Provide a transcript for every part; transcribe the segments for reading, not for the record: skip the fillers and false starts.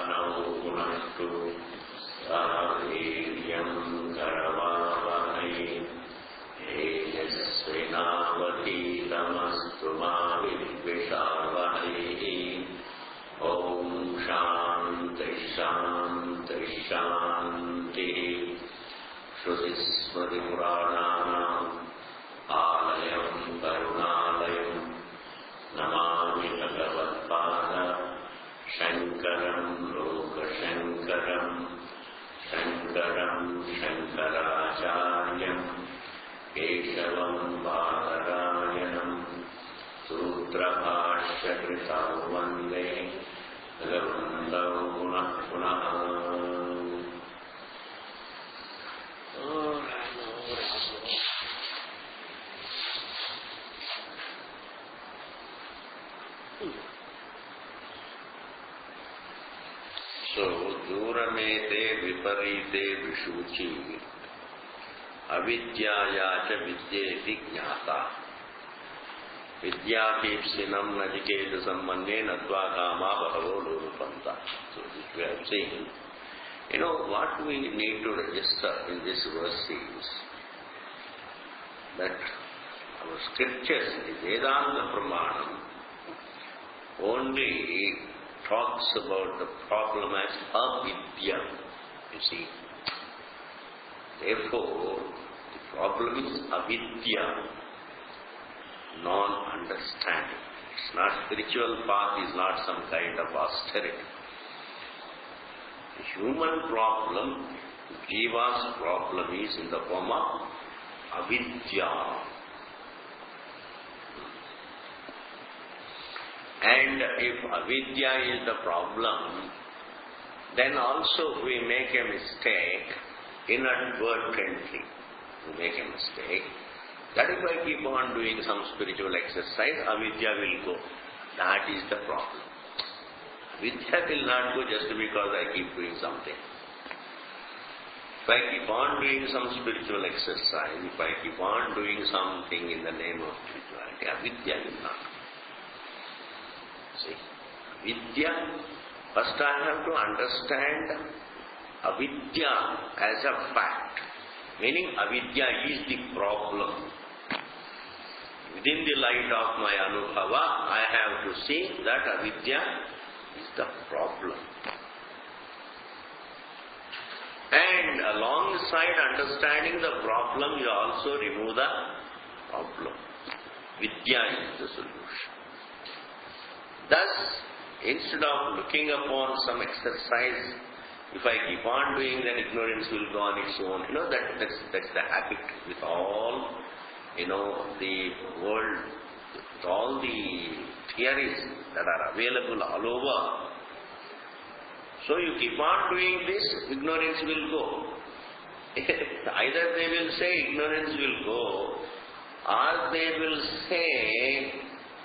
Nau Punaktu Sahiryam Karavavahai Tejasvinavati Tamastu Ma Vidvishavahai. Om Shanti Shanti Shanti. Shrutismriti Purananam Alayam Karunalayam Namami Bhagavad-pada Shankaram Lokashankaram Shankaram Shankaracharyam Keshavam Badarayanam Sutra-bhashya Kritau Vande Bhagavantau Punah Punah. So, Duramete Viparite Vishuchi Avidyaya cha Vidyeti Jnata Vidyapipsinam Najiketa Sammanne Natva Kama Bhavo Lurupanta. So, this we are saying. What we need to register in this verse is that our scriptures, the Vedanta Pramanam, only talks about the problem as avidya, you see. Therefore, the problem is avidya, non-understanding. It's not spiritual path, is not some kind of austerity. The human problem, Jiva's problem is in the form of avidya. And if avidya is the problem, then also we make a mistake inadvertently. We make a mistake that if I keep on doing some spiritual exercise, avidya will go. That is the problem. Vidya will not go just because I keep doing something. If I keep on doing some spiritual exercise, if I keep on doing something in the name of spirituality, avidya will not go. See, Vidya, first I have to understand avidya as a fact. Meaning avidya is the problem. Within the light of my anubhava, I have to see that avidya is the problem. And alongside understanding the problem, you also remove the problem. Vidya is the solution. Thus, instead of looking upon some exercise, if I keep on doing, then ignorance will go on its own. That's the habit with all, the world, with all the theories that are available all over. So you keep on doing this, ignorance will go. Either they will say ignorance will go, or they will say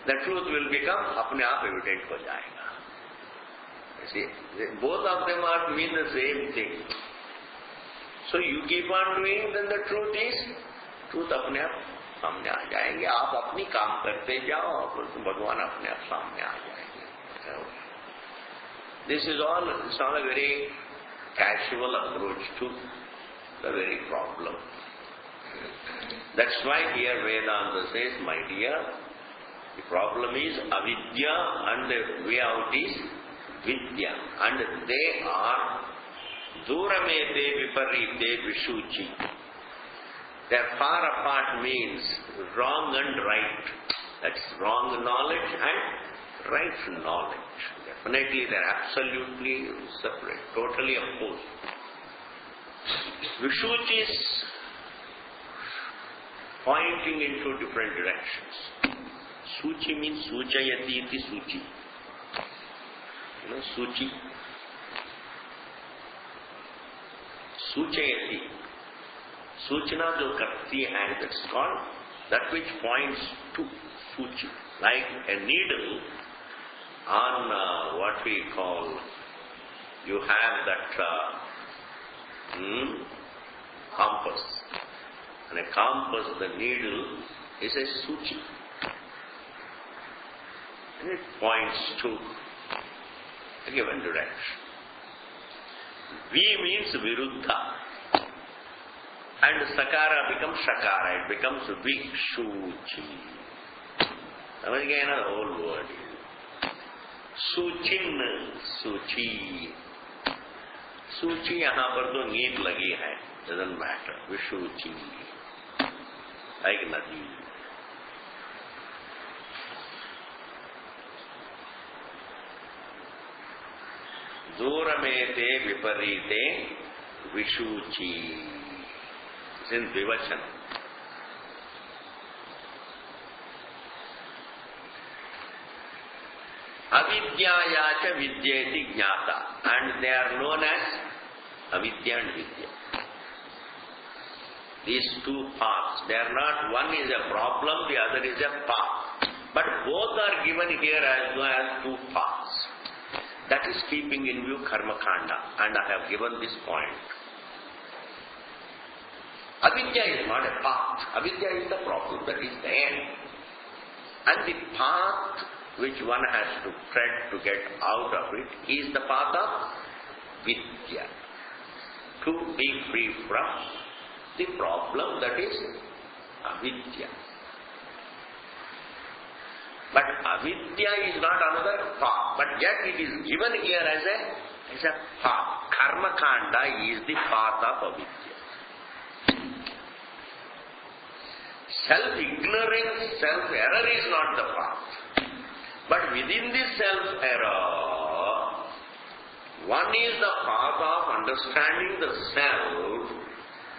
the truth will become apne aap evident ho jayega. See, both of them are mean the same thing. So you keep on doing, then the truth apne aap samne aa jayenge. Aap apni kaam karte jao, Bhagwan apne aap samne aa jayenge. This is all, it's not a very casual approach to the very problem. That's why here Vedanta says, my dear, the problem is avidya and the way out is vidya. And they are duramete viparite vishuchi. They are far apart means wrong and right. That's wrong knowledge and right knowledge. Definitely they are absolutely separate, totally opposed. Vishuchi is pointing into different directions. Suchi means suchayati iti suchi. Suchi. Suchayati. Suchana jo karti hai, that's called that which points to suchi. Like a needle on what we call, you have that compass. And a compass, the needle is a suchi. And it points to a given direction. V means Viruddha. And Sakara becomes Shakara. It becomes Vikshuchi. समझ गए ना whole word. Suchin, Suchi. Suchi यहाँ पर तो NEET लगी है. Doesn't matter. Vishuchi. Like नदी. दूरमेते विपरीते विशुचि. In Vivachan. Avidyayacha vidyeti jnata. And they are known as Avidya and Vidya. These two paths. They are not, one is a problem, the other is a path. But both are given here as well as two paths. That is keeping in view Karma Kanda. And I have given this point. Avidya is not a path. Avidya is the problem, that is the end. And the path which one has to tread to get out of it is the path of Vidya. To be free from the problem, that is Avidya. But Avidya is not another path, but yet it is given here as a path. Karma Kanda is the path of Avidya. Self-ignorance, self-error is not the path. But within this self-error, one is the path of understanding the self,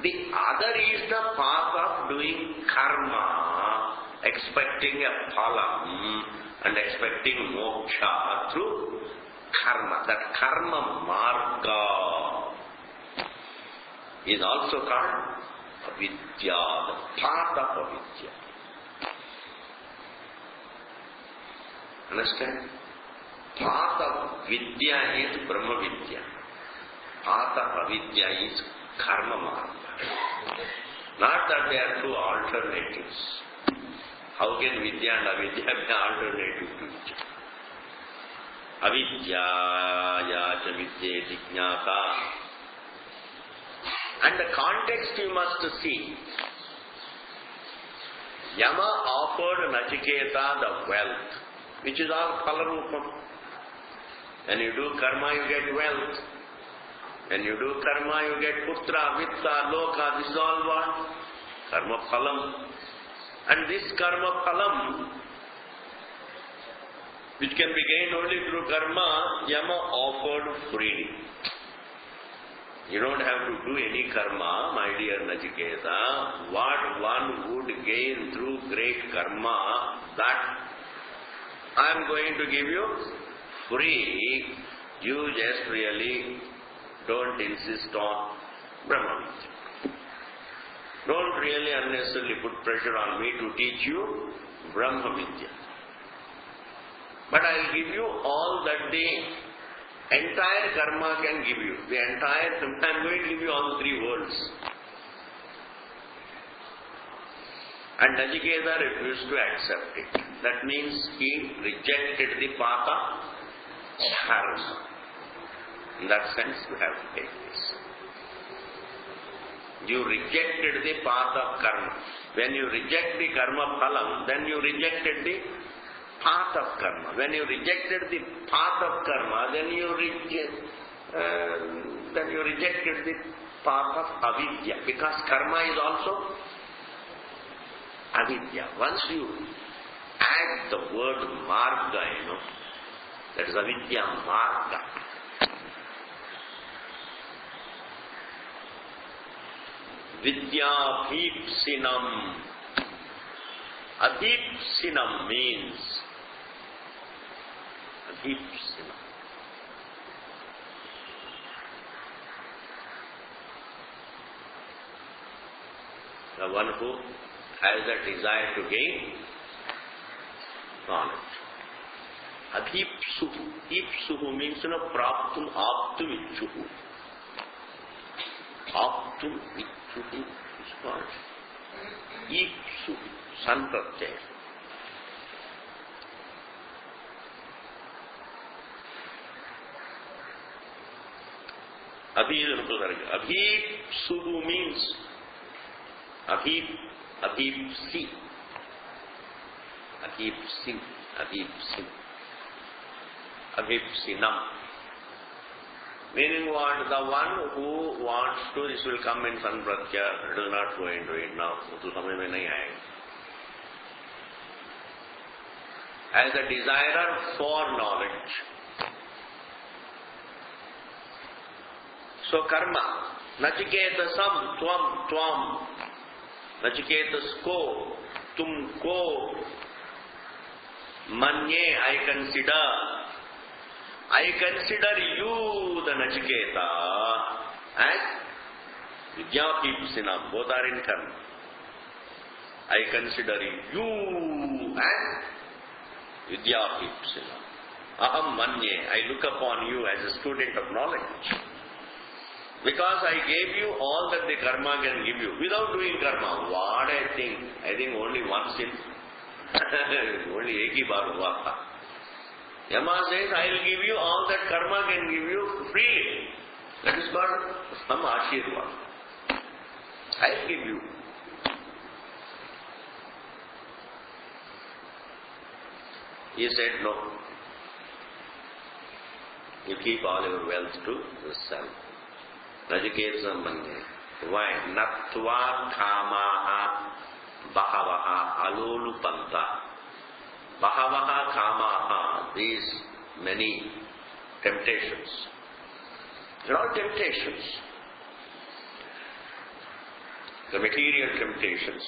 the other is the path of doing karma, expecting a phalam and expecting moksha through karma. That karma marga is also called Avidya, the path of Avidya. Understand? Path of Vidya is Brahma Vidya. Path of Avidya is Karma Marga. Not that they are two alternatives. How can Vidya and Avidya be alternative to each other? Avidya yacha vidyeti jnata. And the context you must see. Yama offered Nachiketa the wealth, which is all phalarupam. When you do karma, you get wealth. When you do karma, you get putra, vitta, loka. This is all what? Karma phalam. And this karma phalam, which can be gained only through karma, Yama offered freely. You don't have to do any karma, my dear Nachiketa. What one would gain through great karma, that I am going to give you free. You just really don't insist on Brahma Vidya. Don't really unnecessarily put pressure on me to teach you Brahma Vidya. But I will give you all that the entire karma can give you. The entire, I am going to give you all the three worlds. And Nachiketa refused to accept it. That means he rejected the path of karma. In that sense, you have to take this. You rejected the path of karma. When you reject the karma phalam, then you rejected the path of karma. When you rejected the path of karma, then you rejected the path of avidya. Because karma is also avidya. Once you add the word marga, that is avidya marga. Vidya bhipsinam. Abhipsinam means abhipsinam. The one who has a desire to gain knowledge. Abhipsuhu. Ipsuhu means praptum aptum ichuhu. Aptum ichuhu is called Ipsuhu. Sun pratyaya. Abhipsuhu means abhipsi. Abhipsinam. Meaning what? The one who wants to, this will come in Sanpratya, do not go into it now. As a desirer for knowledge. So karma. Nachiketasam tvam. Nachiketasko tumko. Manye, I consider you, the Nachiketa, as Vidyapipsinam. Both are in karma. I consider you as Vidyapipsinam. Aham manye, I look upon you as a student of knowledge. Because I gave you all that the karma can give you without doing karma. What I think only one sin. Only eki bar hua tha. Yama says, I will give you all that karma can give you freely. That is called some ashirvad. I will give you. He said, no. You keep all your wealth to yourself. Nachiketa manye. Why? Nattva kamaha bahavaha alolupanta. Bahavaha kamaha. These many temptations. They are all temptations. The material temptations.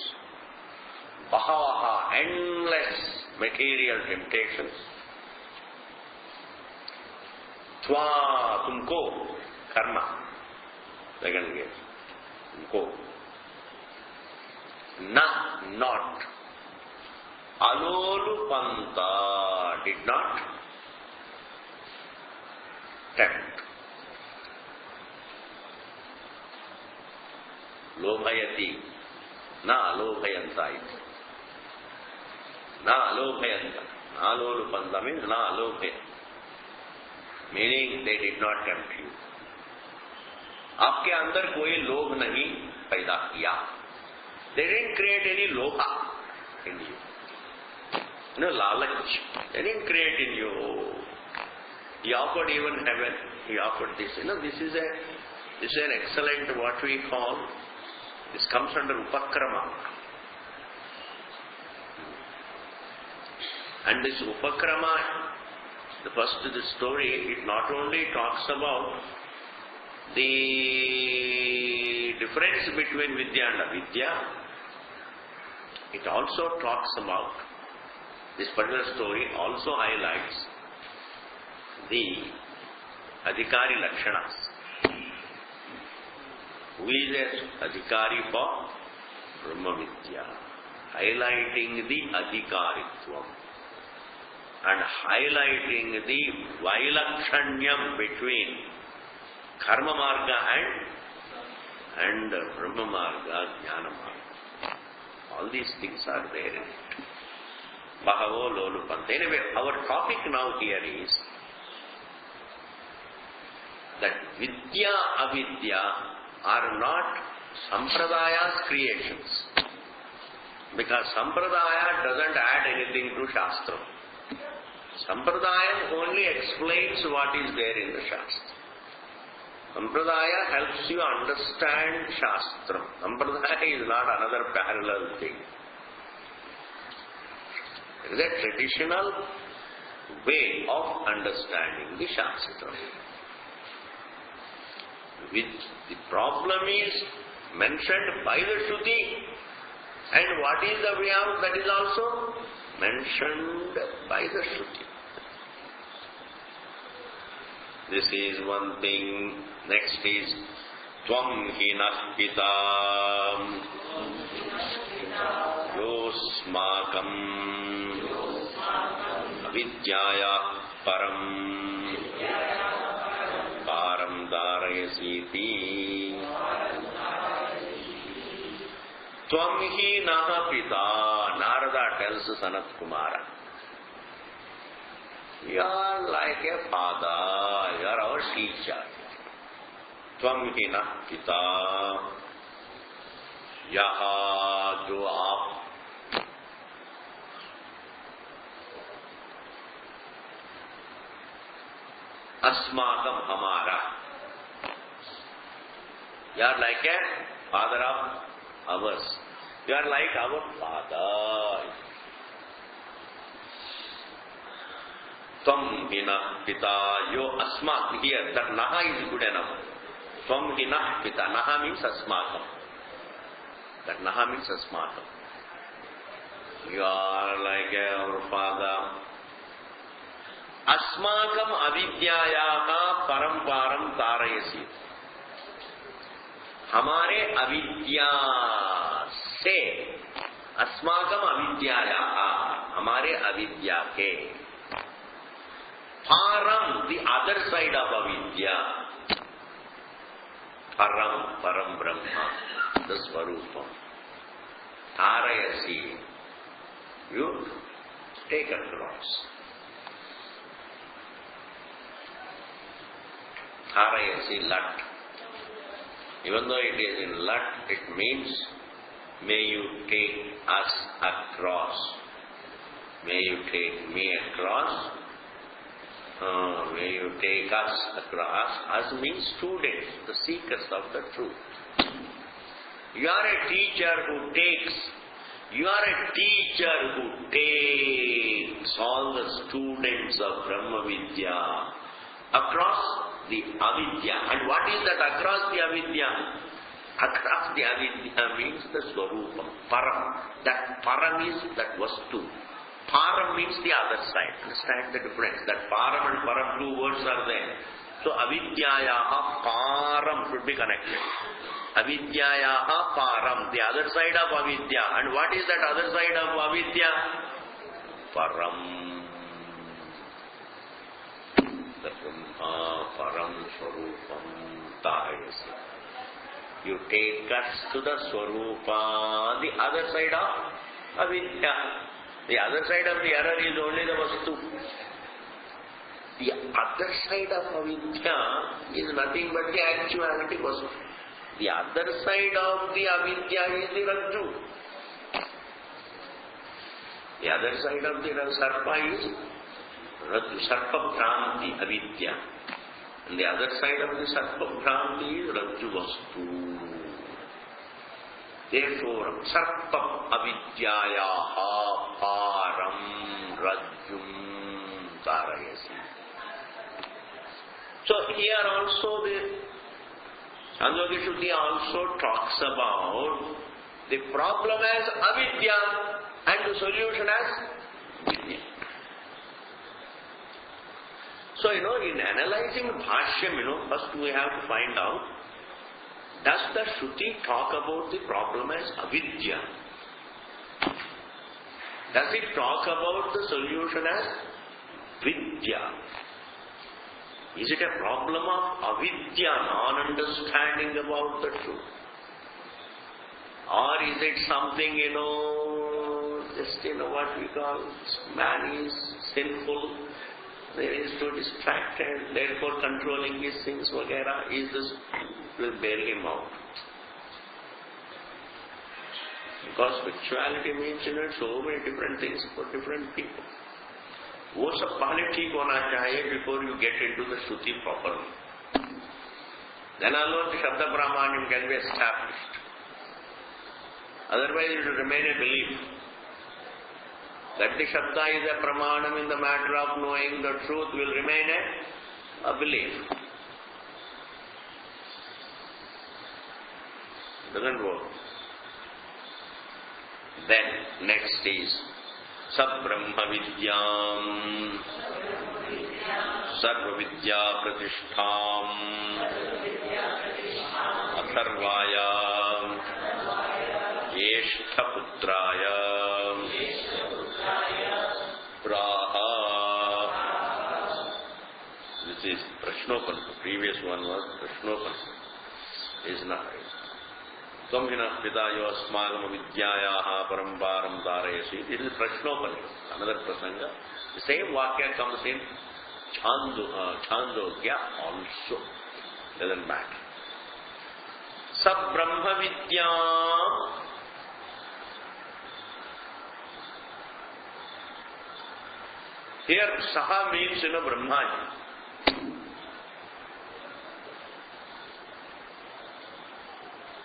Bahavaha, endless material temptations. Tva, tumko, karma. Second case. Tumko. Na, not. Alolupanta, did not tempt. Lobhayati, na alobhayanta iti. Na alobhayanta. Alolupanta means na alobhayanta. Meaning they did not tempt you. आपके अंदर कोई लोभ नहीं पैदा किया. They didn't create any lobha in you. No lalach. They didn't create in you. He offered even heaven. He offered this. This is an excellent what we call. This comes under upakrama. And this upakrama, the story, it not only talks about the difference between Vidya and Avidya, it also talks about, this particular story also highlights the Adhikari Lakshanas. Who is an Adhikari for Brahma Vidya? Highlighting the Adhikaritvam and highlighting the Vailakshanyam between Karma Marga and Brahma Marga, Jnana Marga. All these things are there in it. Bahavo Lolupanta. Anyway, our topic now here is that Vidya, Avidya are not Sampradaya's creations. Because Sampradaya doesn't add anything to Shastra. Sampradaya only explains what is there in the Shastra. Sampradaya helps you understand Shastra. Sampradaya is not another parallel thing. It is a traditional way of understanding the Shastra. The problem is mentioned by the Shruti, and what is the Vyam, that is also mentioned by the Shruti. This is one thing. Next is Tvam hinah pitam yosmakam vidyaya param param darayasiti. Tvam hinah pita, Narada tells Sanat Kumara, you are like a father, you are our teacher. त्वम ही न पिता, यह जो आप अस्माकम हमारा, you are like a father of ours, you are like our father. Tvam hina pita, yo asmak, here that naha is good enough. Tvam hina pita, naha means asmakam, that naha means asmakam. You are like our father. अस्माकम अविद्यायाः परम्पारं तारयसि, हमारे अविद्या से, अस्माकम अविद्यायाः, हमारे अविद्या के, पारम the other side of अविद्या, परम परम ब्रह्म, the स्वरूपम, तारयसि, you take across. Tarayasi lat. Even though it is in lat, it means may you take us across. May you take me across. May you take us across. Us means students, the seekers of the truth. You are a teacher who takes. You are a teacher who takes all the students of Brahma Vidya across the avidya. And what is that across the avidya? Across the avidya means the swarupam, param. That param is that vastu. Param means the other side. Understand the difference? That param and param, two words are there. So avidyayaha param should be connected. Avidyayaha param, the other side of avidya. And what is that other side of avidya? Param. The Brahma Param Swarupam Tarayasi. You take us to the Swarupa, the other side of avidya. The other side of the error is only the vastu. The other side of avidya is nothing but the actuality vastu. The other side of the avidya is the rajju. The other side of the sarpa is Rajju, Sarpa Bhranti, Avidya. And the other side of the Sarpa Bhranti is Rajju Vastu. Therefore, Sarpa Avidyayaha Param Rajjum Tarayasi. So here also the Chandogya Shuddhi also talks about the problem as avidya and the solution as vidya. So, in analyzing Bhashyam, first we have to find out, does the Shruti talk about the problem as avidya? Does it talk about the solution as vidya? Is it a problem of avidya, non-understanding about the truth? Or is it something, just, what we call, man is sinful, there is to distract and therefore controlling his things, vagara, is this, will bear him out. Because spirituality means, so many different things for different people. वो सब पहले ठीक होना चाहिए before you get into the Shruti properly. Then alone the Shabda Pramanyam can be established. Otherwise it will remain a belief. That the Shabda is a Pramanam in the matter of knowing the truth will remain a belief. Doesn't work. Then next is Sabrahma Vidyam Sarva Vidya Pratishtham Atharvaya Yeshtha Putraya Praha. This is Prashnopanishad. Previous one was Prashnopanishad. Is not right. Tvam hina pidayo asmagam vidyayaha parambaram dharayasi. It is Prashnopanishad. Another prasanga. The same vakya comes in Chandogya also. Doesn't matter. Sa Brahma Vidya. Here Saha means Brahmaji.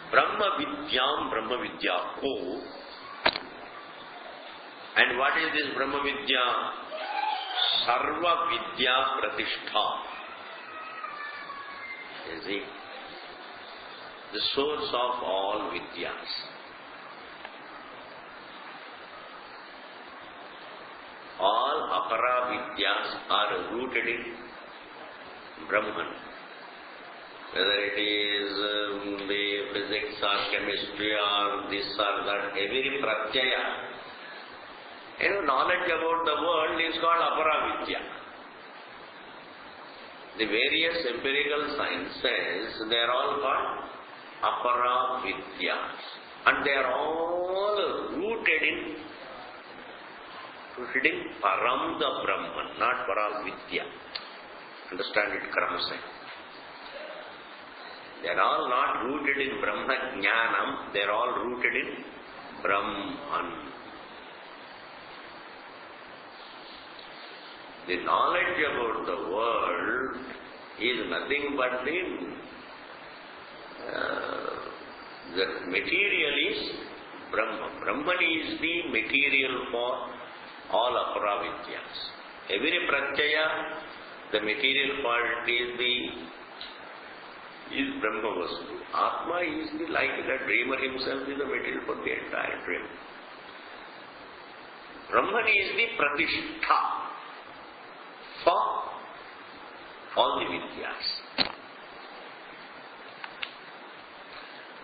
Brahma Vidyam, Brahma Vidya Ko. And what is this Brahma Vidya? Sarva Vidya Pratishtha. You see? The source of all Vidyas. All Apara Vidyas are rooted in Brahman. Whether it is the physics or chemistry or this or that, every pratyaya. Knowledge about the world is called Apara Vidya. The various empirical sciences, they are all called Apara Vidyas. And they are all rooted in Param the Brahman, not Para Vidya. Understand it, Kramasai. They are all not rooted in Brahma Jnanam, they are all rooted in Brahman. The knowledge about the world is nothing but the material is Brahman. Brahman is the material for all Apara Vidyas. Every pratyaya, the material part is Brahma Vastu. Atma is like the dreamer himself is the material for the entire dream. Brahman is the Pratishtha for all the Vidyas.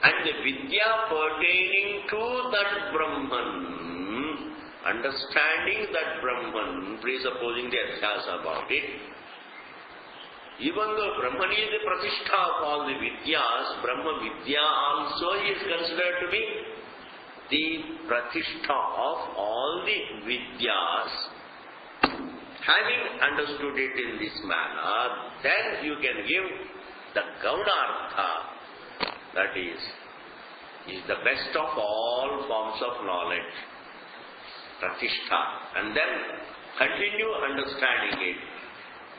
And the Vidya pertaining to that Brahman, understanding that Brahman, presupposing the adhyasa about it, even though Brahman is the Pratishtha of all the Vidyas, Brahma Vidya also is considered to be the Pratishtha of all the Vidyas. Having understood it in this manner, then you can give the Gaunartha, that is the best of all forms of knowledge, Pratishtha, and then continue understanding it.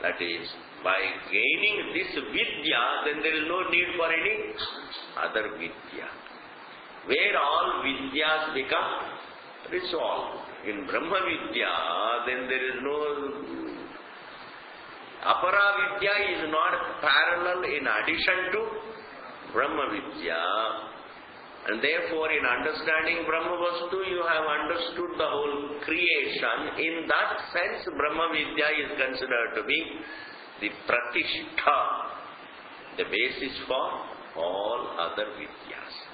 That is, by gaining this Vidya, then there is no need for any other Vidya. Where all Vidyas become resolved. In Brahma Vidya, then there is no... Apara Vidya is not parallel in addition to Brahma Vidya. And therefore, in understanding Brahma Vastu, you have understood the whole creation. In that sense, Brahma Vidya is considered to be the Pratishtha, the basis for all other Vidyas.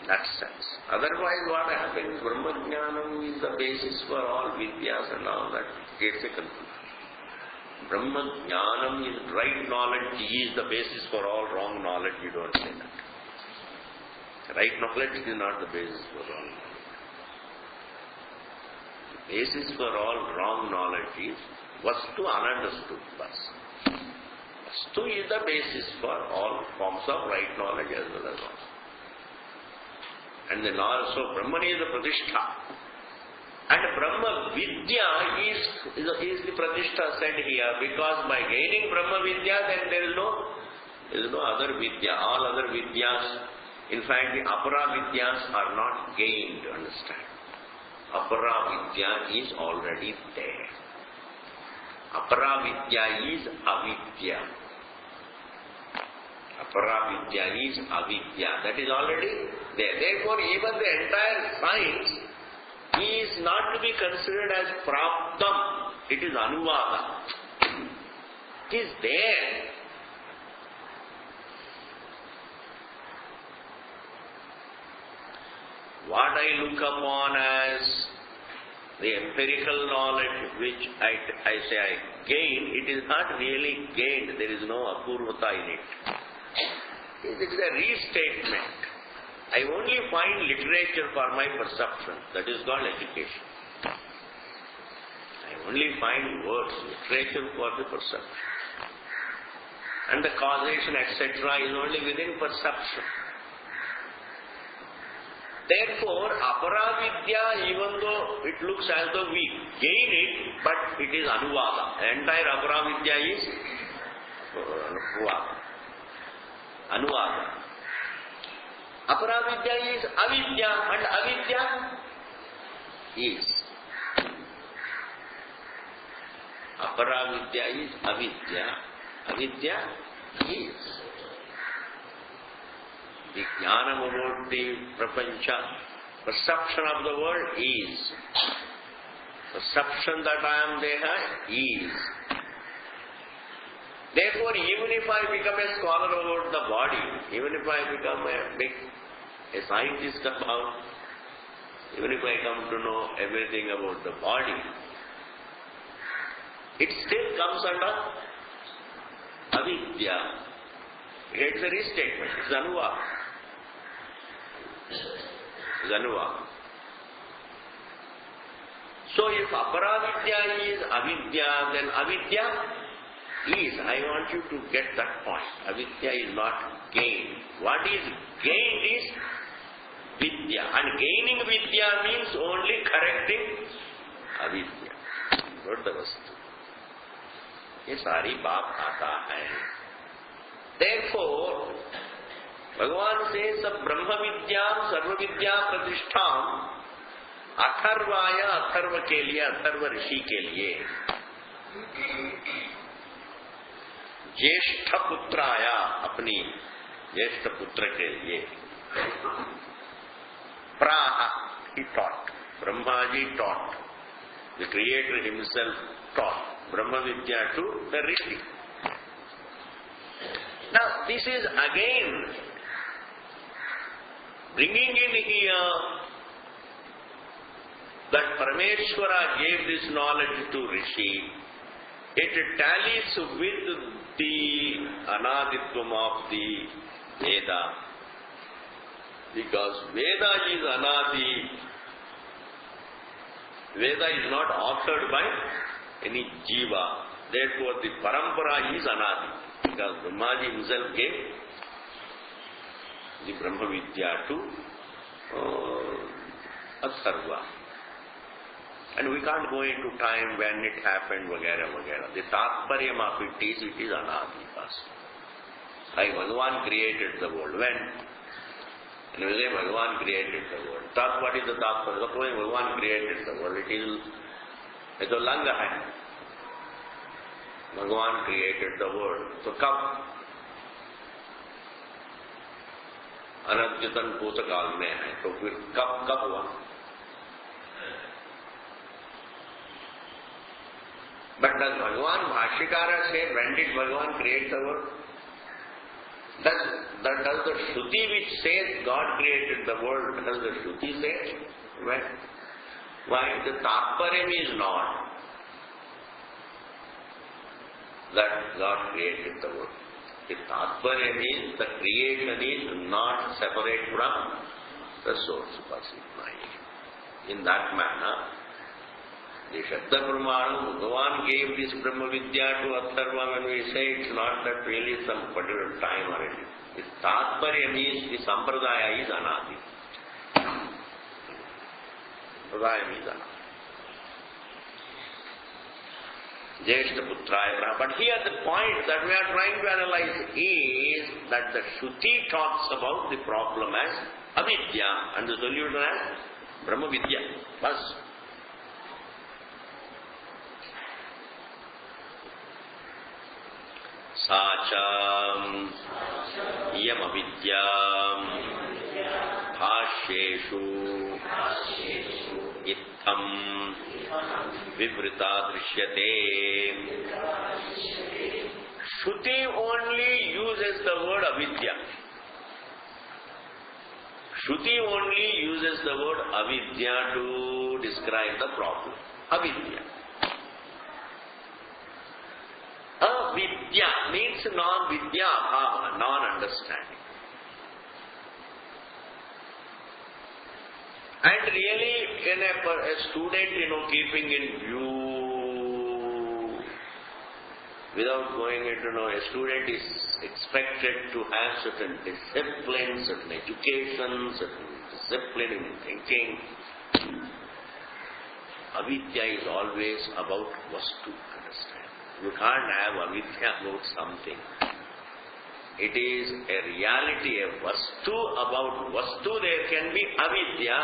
That sense. Otherwise, what happens? Brahma Jnanam is the basis for all Vidyas and all that. Gets a confusion. Brahma Jnanam is right knowledge, is the basis for all wrong knowledge. We don't say that. Right knowledge is not the basis for all knowledge. The basis for all wrong knowledge is Vastu ununderstood. Vastu is the basis for all forms of right knowledge as well as all. And then also Brahman is the Pratishtha. And Brahma Vidya is the Pratishtha said here, because by gaining Brahma Vidya, then there is no other Vidya. All other Vidyas, in fact, the Apara Vidyas are not gained, understand. Apara Vidya is already there. Apara Vidya is Avidya. Apara Vidya is Avidya. That is already there. Therefore, even the entire science is not to be considered as Praptam. It is Anuvada. It is there. What I look upon as the empirical knowledge which I say I gain, it is not really gained. There is no apurvata in it. It is a restatement. I only find literature for my perception. That is called education. I only find words, literature for the perception. and the causation, etc., is only within perception. Therefore, aparavidya, even though it looks as though we gain it, but it is anuvada. The entire aparavidya is anuvada. Aparavidya is avidya, and avidya is. Aparavidya is avidya, avidya is. The jnanam about the prapancha, perception of the world is. Perception that I am Deha is. Therefore, even if I become a scholar about the body, even if I become a scientist about, even if I come to know everything about the body, it still comes under avidya. It's a restatement, it's anuva. So if aparavidya is avidya, then avidya is. I want you to get that point. Avidya is not gained. What is gained is vidya. And gaining vidya means only correcting avidya. Not the vastu. ये सारी बात आता है. Therefore, Bhagavan says, Brahma Vidyam Sarva Vidya Pratishtham Atharvaya Atharva के लिए, अथर्व ऋषि के लिए, ज्येष्ठ पुत्राया, अपनी ज्येष्ठ पुत्र के लिए, प्राह, he taught, Brahmaji taught, the Creator himself taught Brahma Vidya to the Rishi. Now, this is again bringing in here that Parameshwara gave this knowledge to Rishi. It tallies with the anaditvam of the Veda. Because Veda is anadi. Veda is not authored by any jiva. Therefore, the parampara is anadi. Because Brahmaji himself gave the Brahma Vidya to Atharva. And we can't go into time when it happened, vagara, vagara. The tatparyam of it is anadi. Like Bhagavan created the world. When? And we say Bhagavan created the world. What is the tatparya? Suppose Bhagavan created the world. It is a langa hai. Bhagavan created the world. So kab? अनद्यतन कोशकाल में है, तो फिर कब हुआ? But does Bhagavan Bhashyakara say, when did Bhagavan create the world? Does the Shruti which says God created the world, does the Shruti say when? Why? The Tatparyam is not that God created the world. The Tatparya means the creation is not separate from the source. In that manner, the Shabda Brahmana, Bhagavan gave this Brahma Vidya to Atharva. When we say it's not that really some particular time or anything. The Tatparya means the Sampradaya is anadi. Sampradaya is anadi. Jyeshta Putraya. But here the point that we are trying to analyze is that the Shruti talks about the problem as avidya and the solution as Brahma Vidya. Bas. Sacham yam avidyam bhashyeshu ittham vivrita drishyate. Shruti only uses the word avidya. Shruti only uses the word avidya to describe the problem. Avidya. Avidya means non-vidya abhava, non-understanding. And really, in a student, keeping in view without going into a student is expected to have certain discipline, certain education, certain discipline in thinking. Avidya is always about vastu, understand. You can't have avidya about something. It is a reality, a vastu. About vastu there can be avidya,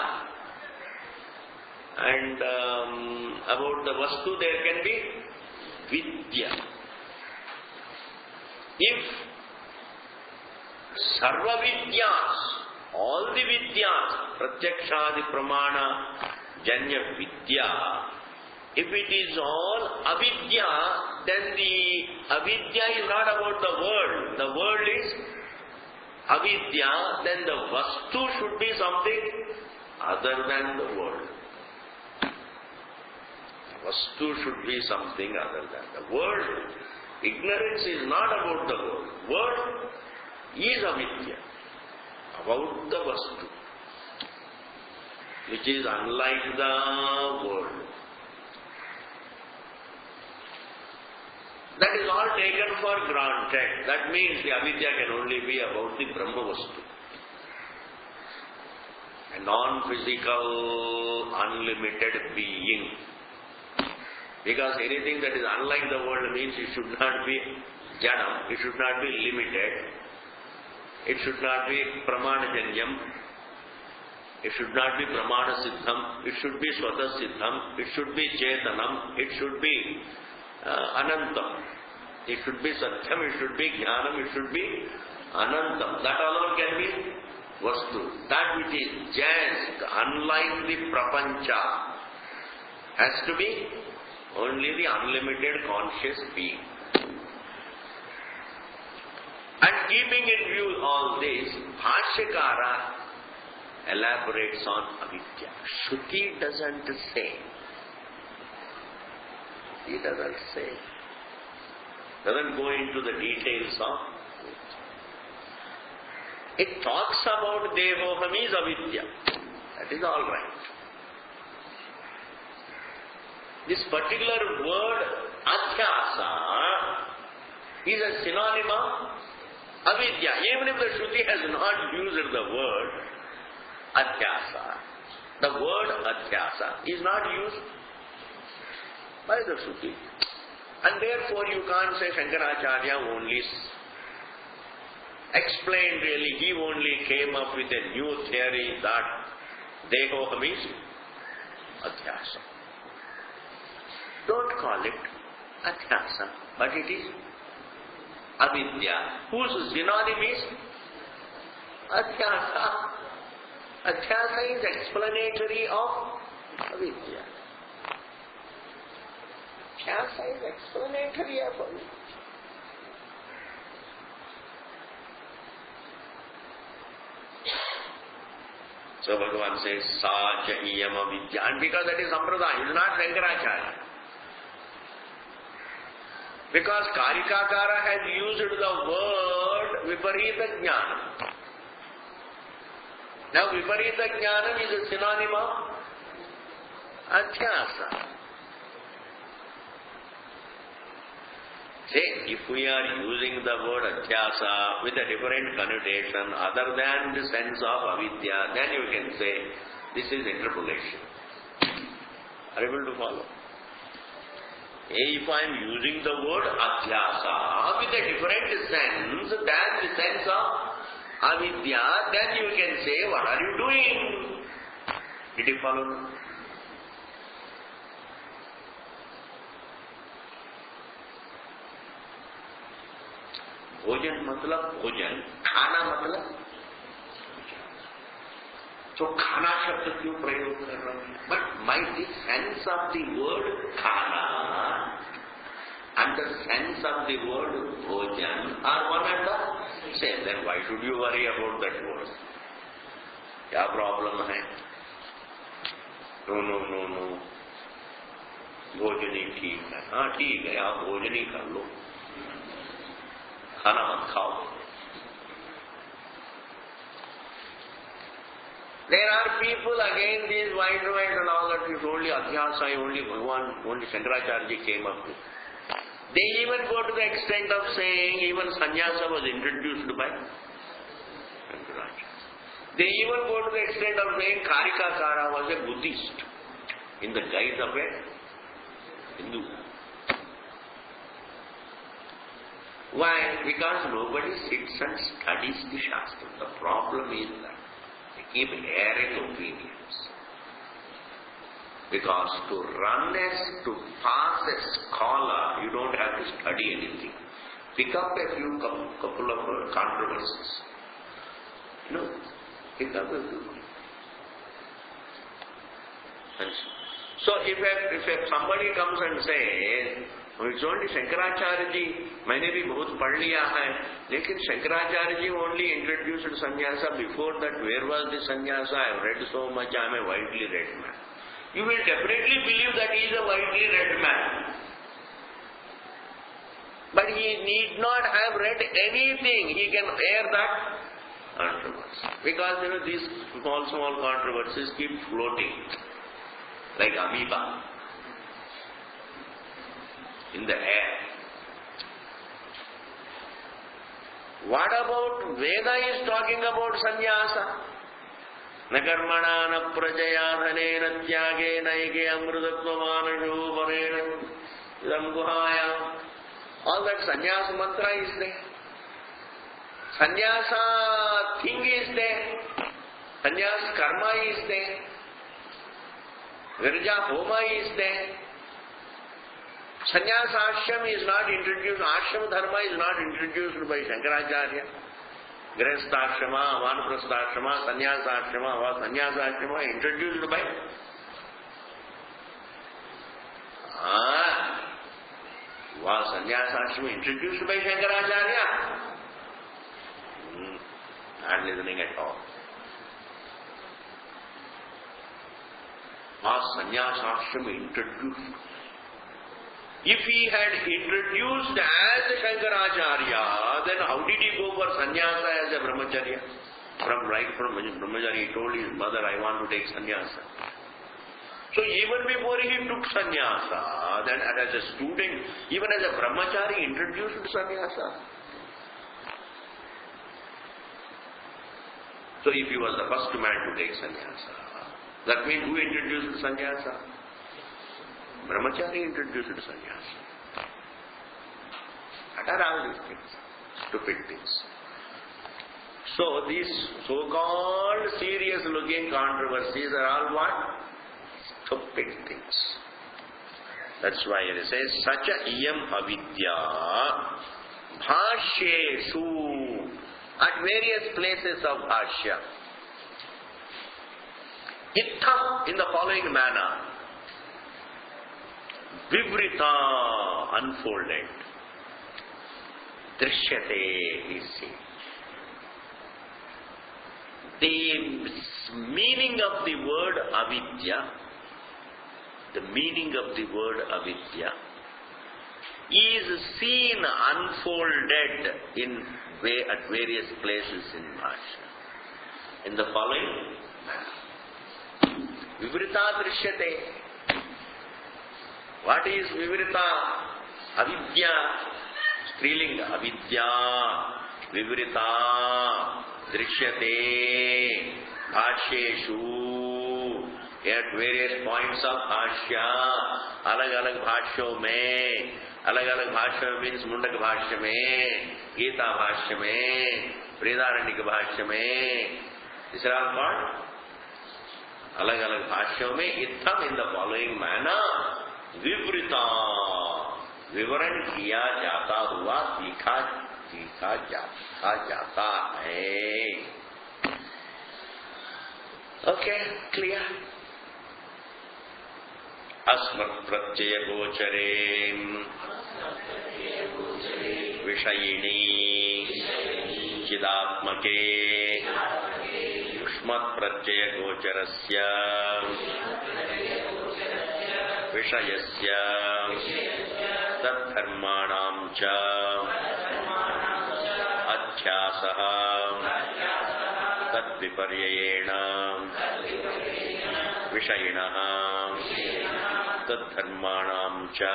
and about the vastu there can be vidya. If sarva vidyas, all the vidyas, pratyakshadi pramana janya vidya, if it is all avidya, then the avidya is not about the world. The world is avidya, then the vastu should be something other than the world. Vastu should be something other than the world. Ignorance is not about the world. World is avidya, about the vastu, which is unlike the world. That is all taken for granted. That means the avidya can only be about the Brahma vastu, a non-physical, unlimited being. Because anything that is unlike the world means it should not be jadam, it should not be limited, it should not be pramana-janyam, it should not be pramana-siddham, it should be swata-siddham, it should be chetanam, it should be anantam, it should be satyam, it should be jnanam, it should be anantam. That alone can be vastu. That which is just unlike the prapancha has to be only the unlimited conscious being. And keeping in view all this, Bhashyakara elaborates on avidya. Shruti doesn't say. He doesn't say. Doesn't go into the details of it. It talks about Devoham is avidya. That is all right. This particular word, adhyasa, is a synonym of avidya. Even if the Shruti has not used the word adhyasa, the word adhyasa is not used by the Shruti. And therefore you can't say Shankaracharya only explained really, he only came up with a new theory that Dehoham is adhyasa. Don't call it adhyasa, but it is avidya, whose synonym is adhyasa. Adhyasa is explanatory of avidya. Adhyasa is explanatory of avidya. So Bhagavan says, sa cha iyam avidya. And because that is Sampradaya, it is not Shankaracharya. Because Karikakara has used the word Viparita Jnanam. Now Viparita Jnanam is a synonym of adhyasa. Say, if we are using the word adhyasa with a different connotation other than the sense of avidya, then you can say, this is interpolation. Are you able to follow? If I am using the word adhyasa with a different sense than the sense of avidya, then you can say, what are you doing? Did you follow? भोजन मतलब भोजन, खाना मतलब तो खाना शब्द क्यों प्रयोग कर रहे हैं? But by the sense of the word khana and the sense of the word bhojan are one and the same. Then why should you worry about that word? क्या problem है? No. भोजन ही ठीक है. हाँ ठीक है, आप भोजन ही कर लो, खाना मत खाओ. There are people again, these wise men and all that, it's only adhyasa, only Bhagavan, only Shankaracharya came up with. They even go to the extent of saying even sannyasa was introduced by Shankaracharya. They even go to the extent of saying Karikakara was a Buddhist in the guise of a Hindu. Why? Because nobody sits and studies the Shastra. The problem is that they keep airing opinions. Because to pass a scholar, you don't have to study anything. Pick up a few couple of controversies. Pick up a few. So if somebody comes and says, it's only Shankaracharya ji, मैंने भी बहुत पढ़ लिया है, लेकिन Shankaracharya ji only introduced sannyasa. Before that, where was the sannyasa? I have read so much, I am a widely read man. You will definitely believe that he is a widely read man. But he need not have read anything. He can air that controversy. Because these small controversies keep floating like amoeba in the air. What about Veda is talking about sannyasa? Na karmana na prajaya dhane na tyage na ike amrutatva manashu parena idam guhaya. All that sannyasa mantra is there. Sannyasa thing is there. Sannyasa karma is there. Virja homa is there. Sannyasa ashram is not introduced. Ashram dharma is not introduced by Shankaracharya. Grihastha-ashrama, Vanaprastha-ashrama, Sannyasa-ashrama, Sannyasa-ashrama introduced by was Sannyasa-ashrama introduced by Shankaracharya? Not listening at all. Was Sannyasa-ashrama introduced? If he had introduced as Shankaracharya, then how did he go for sannyasa as a brahmacharya? From brahmacharya, he told his mother, I want to take sannyasa. So even before he took sannyasa, then as a student, even as a brahmachari, introduced sannyasa. So if he was the first man to take sannyasa, that means who introduced sannyasa? Brahmachari introduced sannyasa. What are all these things? Stupid things. So these so-called serious-looking controversies are all what? Stupid things. That's why it says, Sacha iyam avidya bhashyeshu, at various places of bhashya. Ittham, in the following manner. Vivrita, unfolded. Drishyate, is seen. The meaning of the word avidya, is seen unfolded at various places in Bhashya. In the following, Vivrita Drishyate. What is Vivrita? Avidya. Strilinga. Avidya. Vivrita. Drishyate. Bhashyeshu. At various points of Bhashya. Alag-alag Bhashyo mein. Alag-alag Bhashya means Mundak Bhashya mein. Gita Bhashya mein. Vrihadaranyaka Bhashya mein. These are all called alag-alag Bhashyo mein. Itham, in the following manner. विवृता, विवरण किया जाता हुआ सीखा जाता है. Okay, clear. अस्मत् प्रत्यय गोचरे विषयिणी चिदात्मके युष्मत् प्रत्यय गोचरस्य विषयस्य तद्धर्माणां च अध्यासः तद्विपर्ययेण विषयिणः तद्धर्माणां च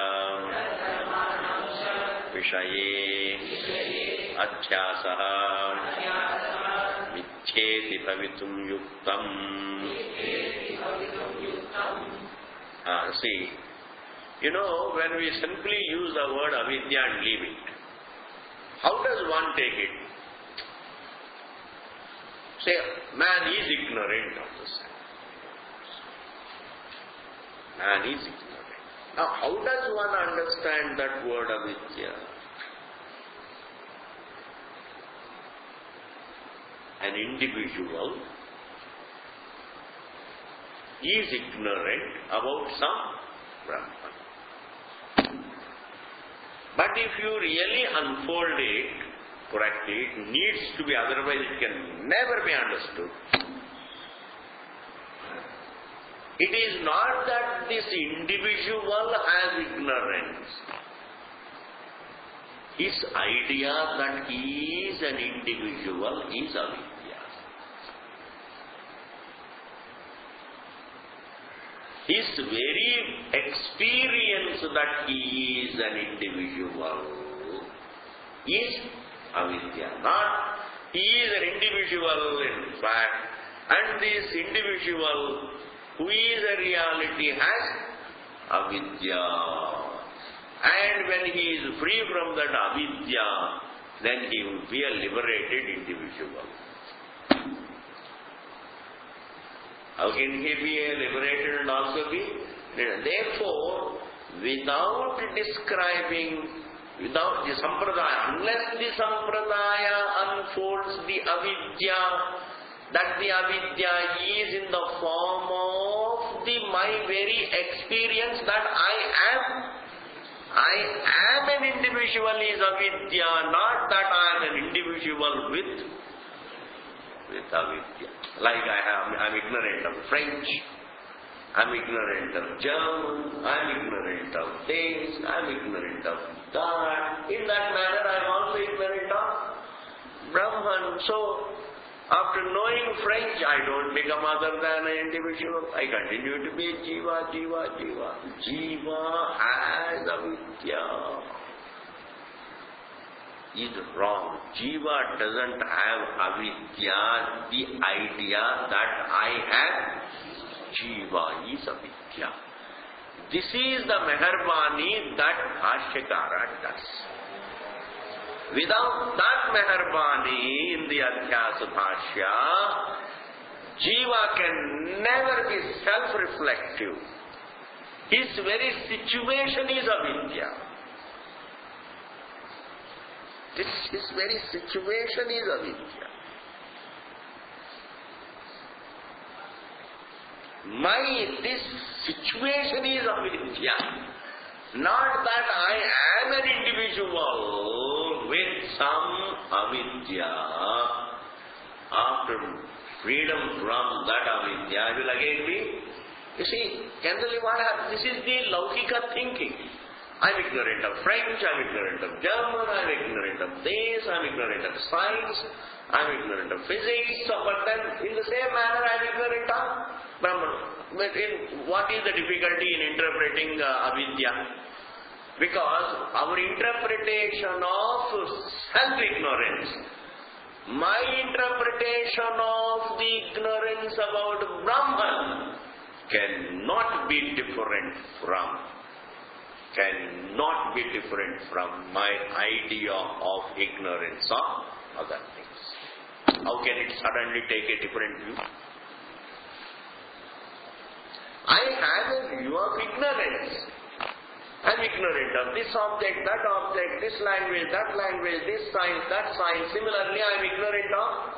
विषये अध्यासः मिथ्येति भवितुं युक्तम्. See, when we simply use the word avidya and leave it, how does one take it? Say, man is ignorant of the science. Man is ignorant. Now, how does one understand that word avidya? An individual is ignorant about some Brahman. But if you really unfold it correctly, it needs to be, otherwise it can never be understood. It is not that this individual has ignorance. His idea that he is an individual is avidya. His very experience that he is an individual is avidya. Not he is an individual in fact, and this individual who is a reality has avidya. And when he is free from that avidya, then he will be a liberated individual. How can he be a liberated and also be? Therefore, without describing, without the sampradaya, unless the sampradaya unfolds the avidya, that the avidya is in the form of my very experience that I am an individual is avidya, not that I am an individual with avidya. Like I'm ignorant of French, I'm ignorant of German, I'm ignorant of this, I'm ignorant of that. In that manner I am also ignorant of Brahman. So, after knowing French, I don't become other than an individual. I continue to be jiva, jiva, jiva. Jiva has avidya. Is wrong. Jiva doesn't have avidya. The idea that I have jiva is avidya. This is the meharbani that Bhashyakara does. Without that meharbani in the Adhyasa Bhashya, jiva can never be self-reflective. His very situation is avidya. His very situation is avidya. This situation is avidya. Not that I am an individual with some avidya. After freedom from that avidya, I will again be. You see, generally what happens, this is the laukika thinking. I am ignorant of French, I am ignorant of German, I am ignorant of this, I am ignorant of science, I am ignorant of physics, but then in the same manner I am ignorant of Brahman. But what is the difficulty in interpreting avidya? Because our interpretation of self-ignorance, my interpretation of the ignorance about Brahman cannot be different from my idea of ignorance of other things. How can it suddenly take a different view? I have a view of ignorance. I am ignorant of this object, this language, this science, that science. Similarly, I am ignorant of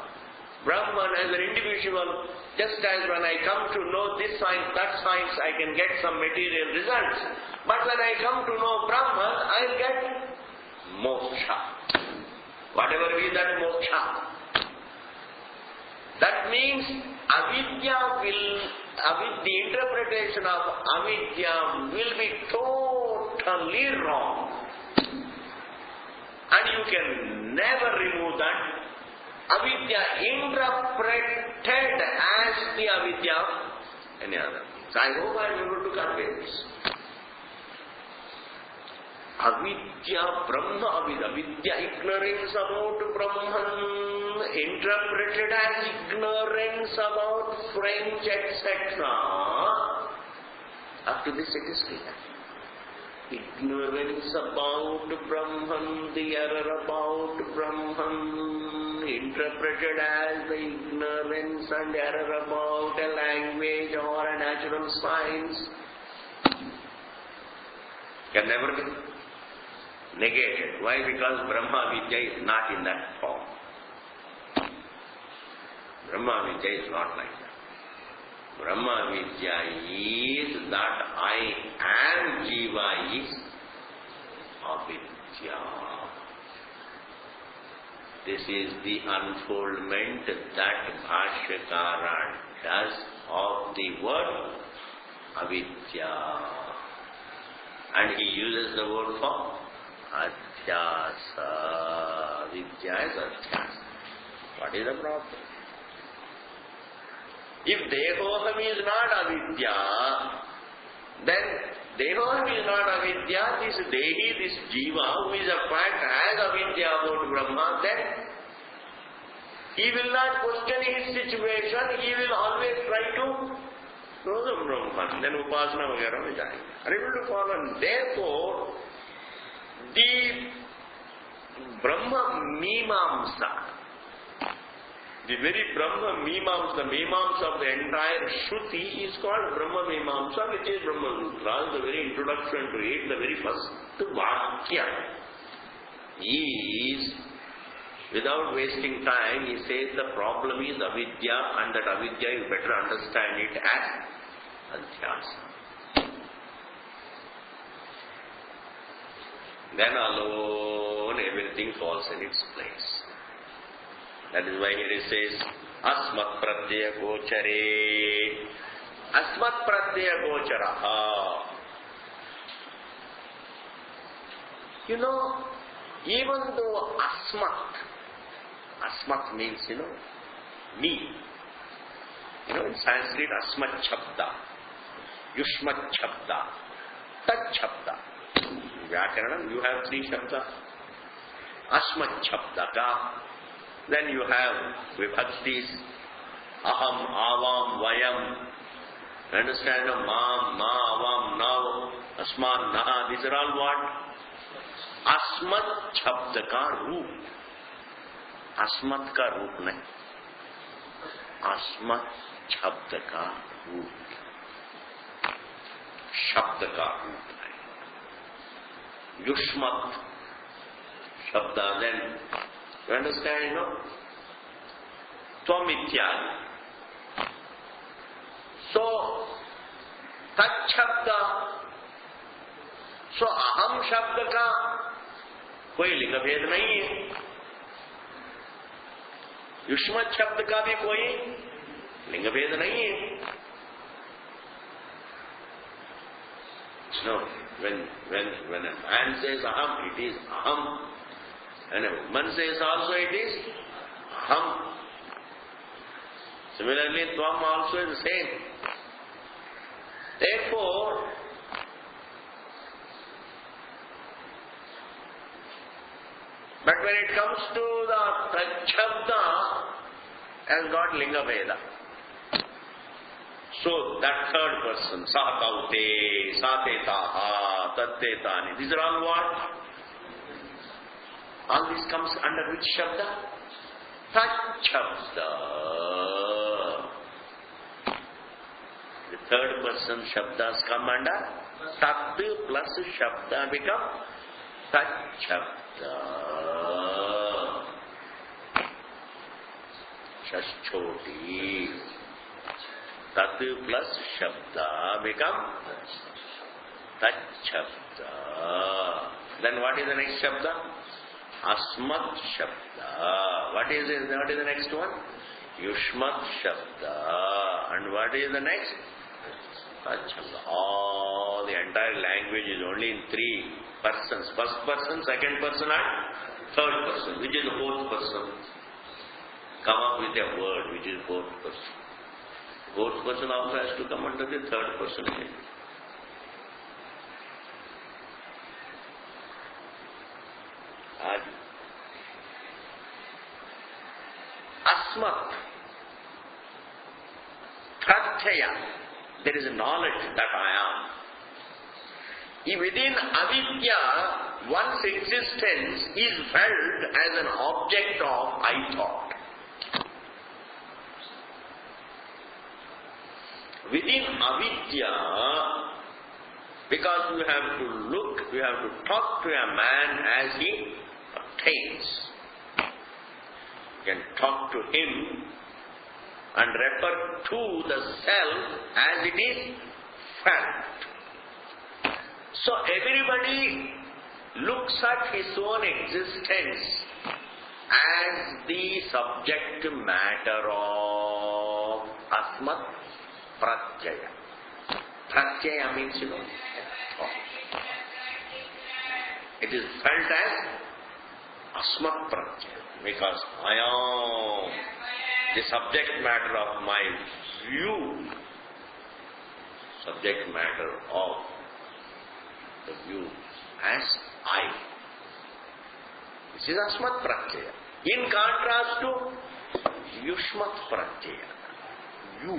Brahman as an individual. Just as when I come to know this science, that science, I can get some material results. But when I come to know Brahman, I will get moksha. Whatever is that moksha. That means the interpretation of avidya will be totally wrong. And you can never remove that. Avidya interpreted as the avidya of any other. So I hope I am able to convey this. Avidya, Brahma, avidya, ignorance about Brahman, interpreted as ignorance about French, etc. Up to this it is clear. Ignorance about Brahman, the error about Brahman, interpreted as the ignorance and error about a language or a natural science, can never be negated. Why? Because Brahma Vidya is not in that form. Brahma Vidya is not like that. Brahma Vidya is that I am Jiva is avidya. This is the unfoldment that Bhashyakara does of the word avidya. And he uses the word for adhyasa. Vidya is adhyasa. What is the problem? If Dehoham is not avidya, then Dehoham is not avidya, this Dehi, this Jiva, who is a fact, has avidya about Brahma, then he will not question his situation, he will always try to know the Brahman, then Upasana vagara mein jayenge. Unable to follow. Therefore, the Brahma Mimamsa, the very Brahma Mimamsa, the Mimamsa of the entire Shruti is called Brahma Mimamsa, which is Brahma Sutra. The very introduction to it, the very first Vakya is, without wasting time, he says the problem is avidya, and that avidya you better understand it as adhyasa. Then alone everything falls in its place. That is why here it says, Asmat Pratyaya Gochare. Asmat Pratyaya Gocharaha. You know, even though Asmat means, me. In Sanskrit, Asmat Chabda, Yushmat Chabda, Tat Chabda. Vyakaranam, you have 3 Shabda. Asmat Chabdaka. Then you have vibhaktis, aham, avam, vayam. Understand? Mam, ma, avam, now, asman, na. These are all what? Asmat shabda ka roop. Asmat ka roop nahi. Asmat shabda ka roop. Shabda ka roop nahi. Yushmat shabda, then you understand, Tvam ityadi. So, Tat Shabda. So, Aham Shabda ka koi linga bhed nahi hai. Yushmat Shabda ka bhi koi linga bhed nahi hai. No, when a man says Aham, it is Aham. And a woman says also it is Aham. Similarly, Tvam also is the same. Therefore, but when it comes to the Tat-shabda, has got Linga Veda. So, that third person, Sa-kaute, Sa-te-taha, Tat-te-tani, these are all what? All this comes under which Shabda? Tat-shabda. The third person Shabdas come under Tat plus Shabda become Tat-shabda. Shashchoti. Tat plus Shabda become Tat-shabda. Then what is the next Shabda? Asmat Shabda. What is the next one? Yushmat Shabda. And what is the next? Tat-shabda. All the entire language is only in 3 persons. First person, second person and third person. Which is the fourth person? Come up with a word which is fourth person. Fourth person also has to come under the third person again. Asmat. Pratyaya. There is a knowledge that I am. Within avidya, one's existence is felt as an object of I thought. Within avidya, because you have to look, you have to talk to a man as he obtains. You can talk to him and refer to the self as it is felt. So everybody looks at his own existence as the subject matter of Asmat Pratyaya. Pratyaya means, it is felt as Asmat Pratyaya because I am the subject matter of my view, subject matter of the view as I. This is Asmat Pratyaya. In contrast to Yushmat Pratyaya. You.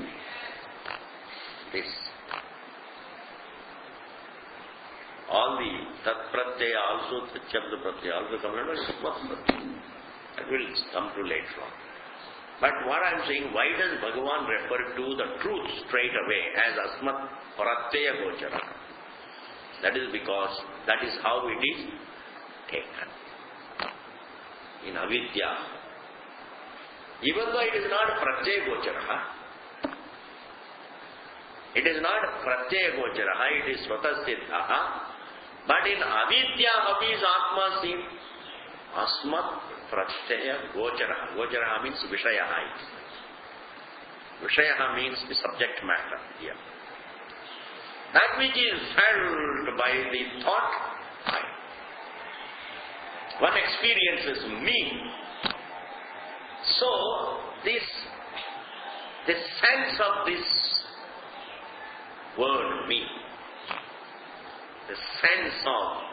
This. All the Tat Pratyaya also, Chabda Pratyaya also come under Yushmat Pratyaya. That will come to later on. But what I am saying, why does Bhagavan refer to the truth straight away as Asmat Pratyaya Gochara? That is because that is how it is taken. In avidya, even though it is not Pratyaya Gochara, it is not Pratyaya Gochara, it is Svata Siddha, but in avidya, how is Atma seen? Asmat Pratyaya Gochara. Gochara means Vishayaha. Vishayaha means the subject matter here. That which is felt by the thought, I. One experiences me. So, the sense of this word, me, the sense of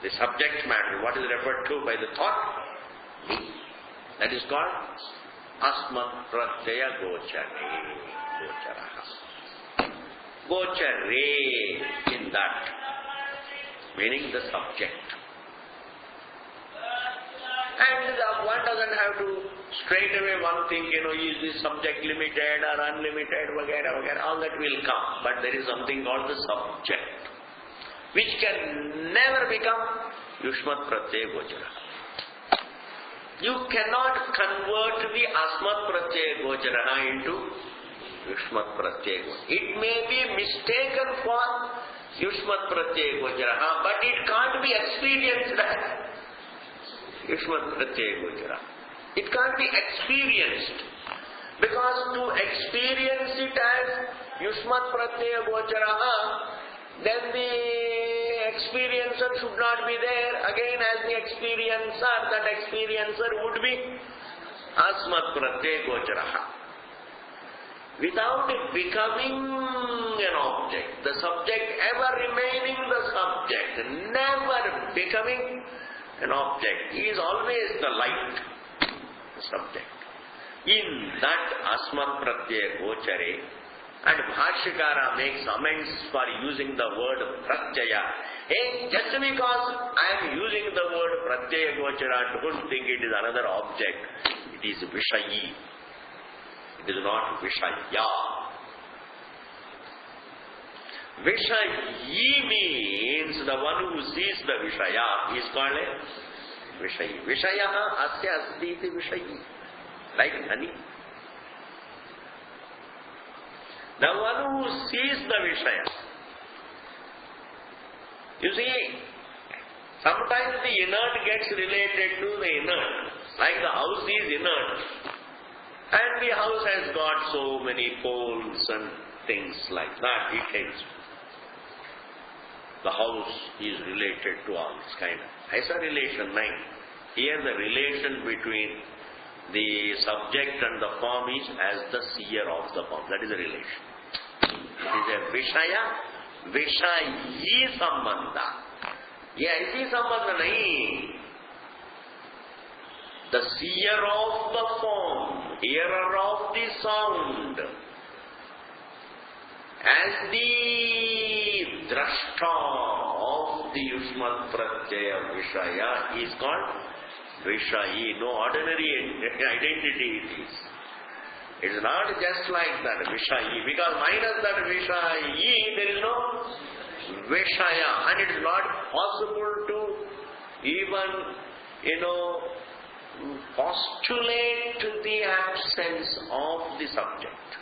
the subject matter, what is referred to by the thought, me. That is called Asmat Pratyaya Gochara. Gochare in that, meaning the subject. And one doesn't have to straight away one think, is this subject limited or unlimited, all that will come. But there is something called the subject, which can never become Yushmat Pratyaya Gochara. You cannot convert the Asmat Pratyaya Gochara into Yushmat Pratyaya Gochara. It may be mistaken for Yushmat Pratyaya Gochara, but it can't be experienced as Yushmat Pratyaya Gochara. It can't be experienced. Because to experience it as Yushmat Pratyaya Gochara, then the experiencer should not be there. Again, as the experiencer, that experiencer would be Asmat Pratyaya Gochara. Without it becoming an object, the subject ever remaining the subject, never becoming an object. He is always the light, the subject. In that Asmat Pratyaya Gochare, and Bhashyakara makes amends for using the word Pratyaya. Hey, just because I am using the word Pratyaya Gochara, don't think it is another object. It is Vishayi. It is not Vishaya. Vishayi means the one who sees the Vishaya is called a Vishayi. Vishayaha asya asti iti Vishayi. Like honey. The one who sees the Vishaya. You see, sometimes the inert gets related to the inert. Like the house is inert. And the house has got so many poles and things like that. It is. The house is related to all this kind of. Has a relation, right? Here the relation between the subject and the form is as the seer of the form. That is the relation. It is a Vishaya, Vishayi Sambandha. Yeah, isi sambandha nahi. the seer of the form, hearer of the sound, as the drashta of the Yushmat Pratyaya Vishaya is called Vishayi. No ordinary identity it is. It is not just like that, Vishayi. Because minus that Vishayi, there is no Vishaya. And it is not possible to even, postulate the absence of the subject.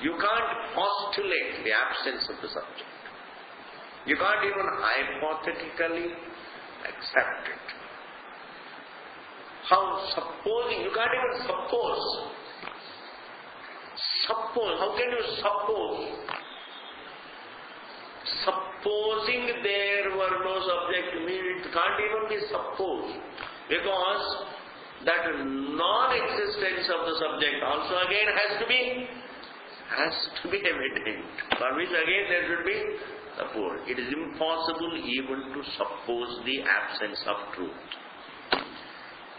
You can't postulate the absence of the subject. You can't even hypothetically accept it. You can't even suppose. How can you suppose? Supposing there were no subject means it can't even be supposed. Because that non-existence of the subject also again has to be evident. For which again there should be support. It is impossible even to suppose the absence of truth.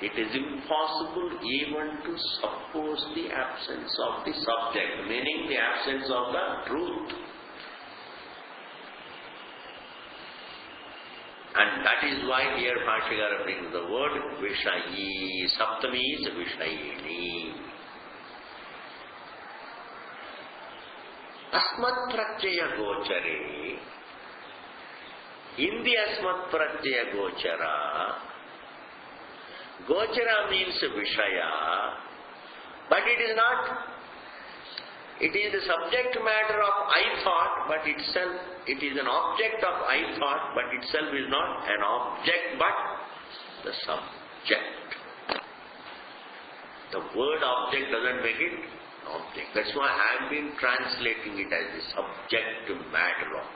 It is impossible even to suppose the absence of the subject, meaning the absence of the truth. And that is why here Bhashyakara brings the word Vishayi. Saptami is Vishayini. Asmat Pratyaya Gochare. In the Asmat Pratyaya Gochara, Gochara means Vishaya, but it is not. It is the subject matter of I thought, but itself, it is an object of I thought, but itself is not an object, but the subject. The word object doesn't make it object. That's why I have been translating it as the subject matter of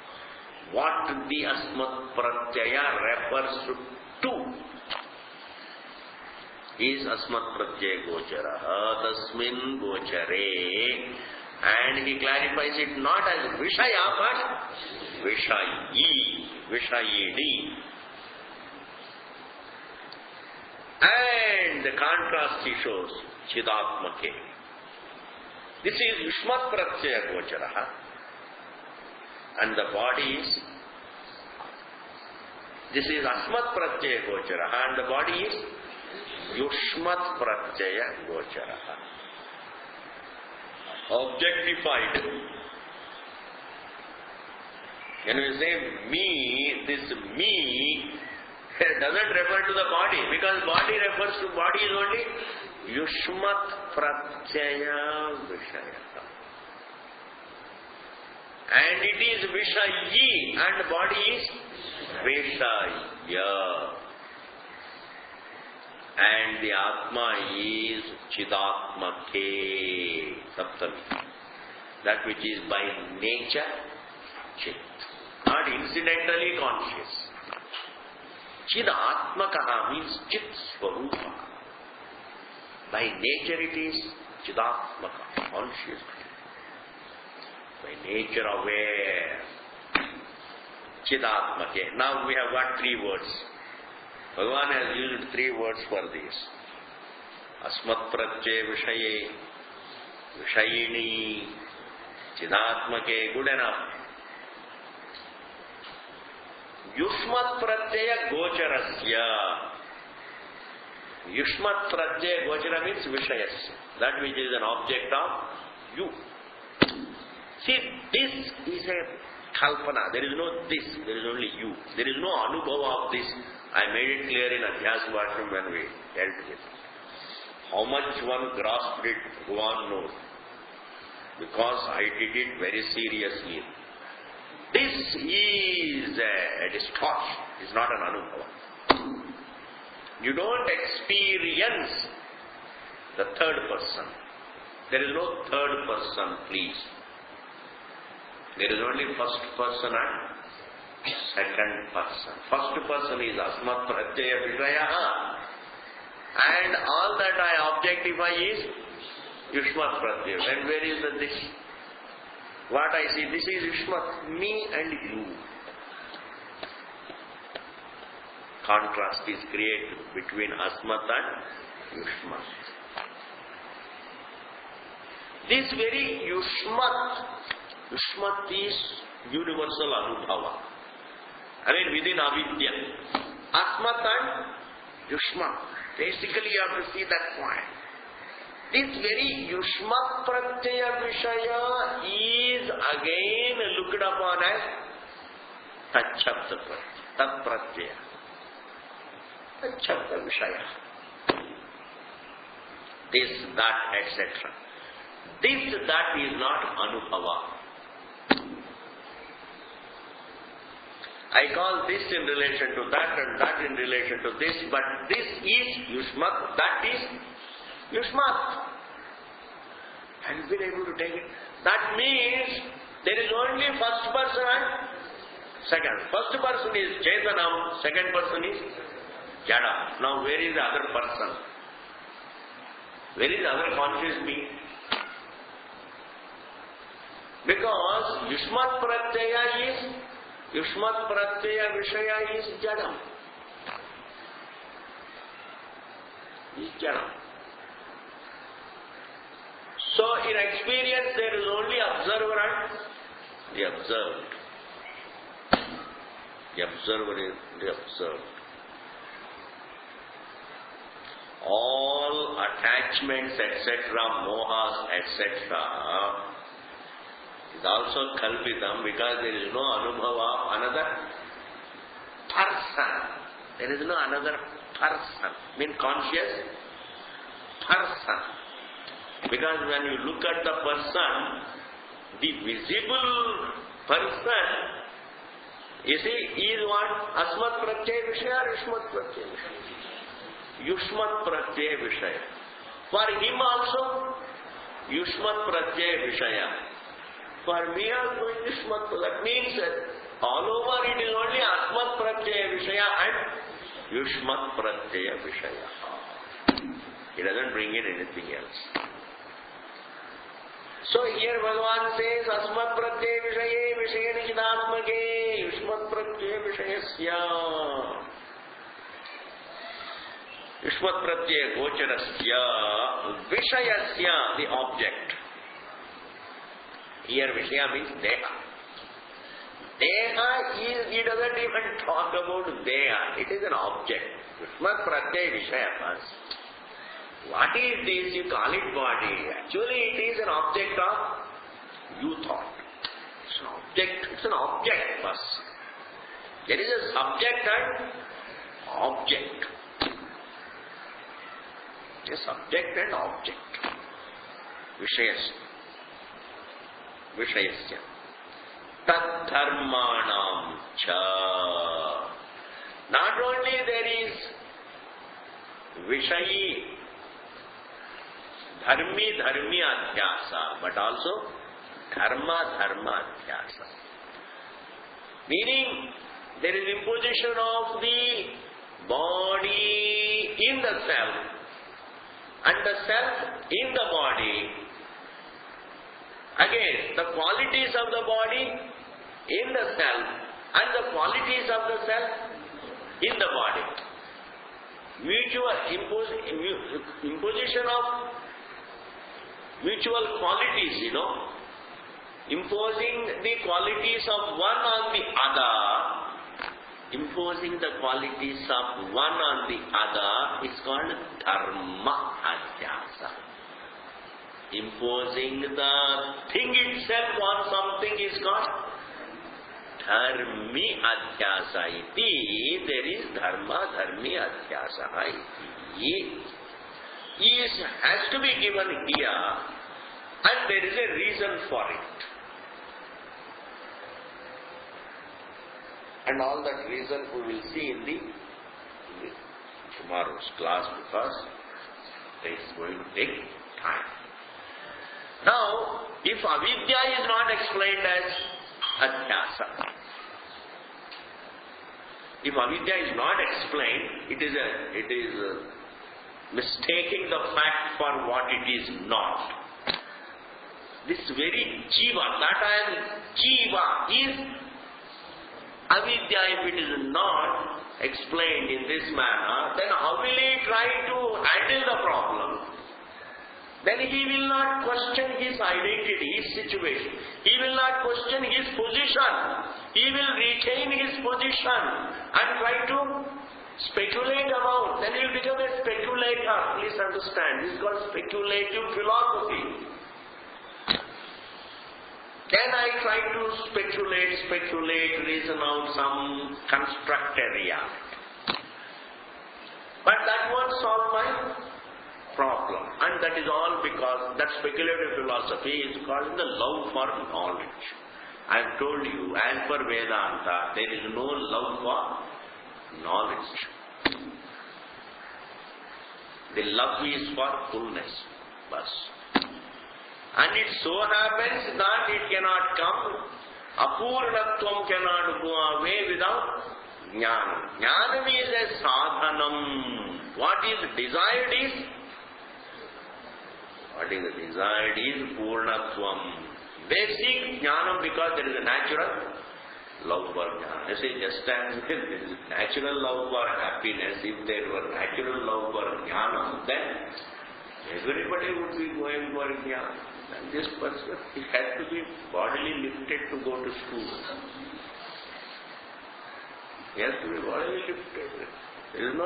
what the Asmat Pratyaya refers to. Is Asmat Pratyaya Gochara, Tasmin Gochare, and he clarifies it not as Vishaya but Vishayi, Vishayini. And the contrast he shows, Chidatmake. This is Yushmat Pratyaya Gochara, and the body is, this is Asmat Pratyaya Gochara, and the body is Yushmat Pratyaya Gochara. Objectified. When we say me, this me doesn't refer to the body, because body refers to body is only Yushmat Pratyaya Vishaya. And it is Vishayi, and body is Vishaya. And the Atma is Chidatmake, Saptami. That which is by nature Chit, not incidentally conscious. Chidatmakaha means Chit Swarupa. By nature it is Chidatmaka, conscious. By nature aware. Chidatmake. Now we have got 3 words. Bhagavan has used 3 words for this. Asmat Pratyaya Vishaye, Vishayini, Chidatmake. Good enough. Yushmat Pratyaya Gocharasya. Yushmat Pratyaya Gochara means Vishayasya. That which is an object of you. See, this is a kalpana. There is no this. There is only you. There is no anubhava of this. I made it clear in Adhyasa Bhasham when we dealt with it. How much one grasped it, Bhagavan knows. Because I did it very seriously. This is a distortion. It's not an anubhava. You don't experience the third person. There is no third person, please. There is only first person and second person. First person is Asmat Pratyaya Vishaya, and all that I objectify is Yushmat Pratyaya. And where is the this? What I see, this is Yushmat, me and you. Contrast is created between Asmat and Yushmat. This very Yushmat is universal Anubhava. I mean within Avidya. Asmat and Yushmat. Basically you have to see that point. This very Yushmat Pratyaya Vishaya is again looked upon as Tachabda Pratyaya. Tat Pratyaya. Tachabda Vishaya. This, that, etc. This, that is not Anubhava. I call this in relation to that and that in relation to this, but this is Yushmat, that is Yushmat. Have you been able to take it? That means there is only first person and second. First person is Chetanam, second person is Jada. Now where is the other person? Where is the other conscious being? Because Yushmat Pratyaya Vishaya is Jadam. Is Jadam. So in experience there is only observer and the observed. The observer is the observed. All attachments etc., mohas etc. is also kalpitam because there is no anubhava of another person. There is no another person. Mean conscious person. Because when you look at the person, the visible person, you see, is what? Asmat Pratyaya Vishaya or Yushmat Pratyaya Vishaya? Yushmat Pratyaya Vishaya. For him also, Yushmat Pratyaya Vishaya. For me also, Yushmat Pratyaya. That means that all over it is only Asmat Pratyaya Vishaya and Yushmat Pratyaya Vishaya. He doesn't bring in anything else. So here Bhagavan says, Asmat Pratyaya Vishaye Vishaye Nichidatmake Yushmat Pratyaya Vishayasya Yushmat Pratyaya Gocharasya Vishayasya, the object. Here Vishaya means Deha. Deha is, he doesn't even talk about Deha. It is an object. Yushmat Pratyaya Vishaya first. What is this? You call it body. Actually it is an object of you thought. It's an object first. There is a subject and object. A subject and object. Vishayasya. Tat dharmanam cha. Not only there is Vishayi, dharmi adhyasa, but also dharma adhyasa. Meaning, there is imposition of the body in the self, and the self in the body. Again, the qualities of the body in the self, and the qualities of the self in the body. Imposition of mutual qualities, imposing the qualities of one on the other, imposing the qualities of one on the other is called dharma adhyasa. Imposing the thing itself on something is called dharmi adhyasa iti. There is dharmi adhyasa iti. Has to be given here, and there is a reason for it. And all that reason we will see in the tomorrow's class, because it is going to take time. Now, if avidya is not explained as adhyasa, if avidya is not explained, it is mistaking the fact for what it is not. This very jiva, that I am jiva, is Avidya, if it is not explained in this manner, then how will he try to handle the problem? Then he will not question his identity, his situation. He will not question his position. He will retain his position and try to speculate about. Then he will become a speculator. Please understand, this is called speculative philosophy. Then I try to speculate, reason out some constructed reality. But that won't solve my problem. And that is all because that speculative philosophy is called the love for knowledge. I have told you, as per Vedanta, there is no love for knowledge. The love is for fullness. Bas. And it so happens that it cannot come, apurnatvam cannot go away without jnana. Jnanam is a sadhanam. What is desired is purnatvam. Basic jnanam, because there is a natural love for jnana. I say, just as there is natural love for happiness, if there were natural love for jnana, then everybody would be going for jnana. And this person, he has to be bodily lifted to go to school. He has to be bodily lifted. There is no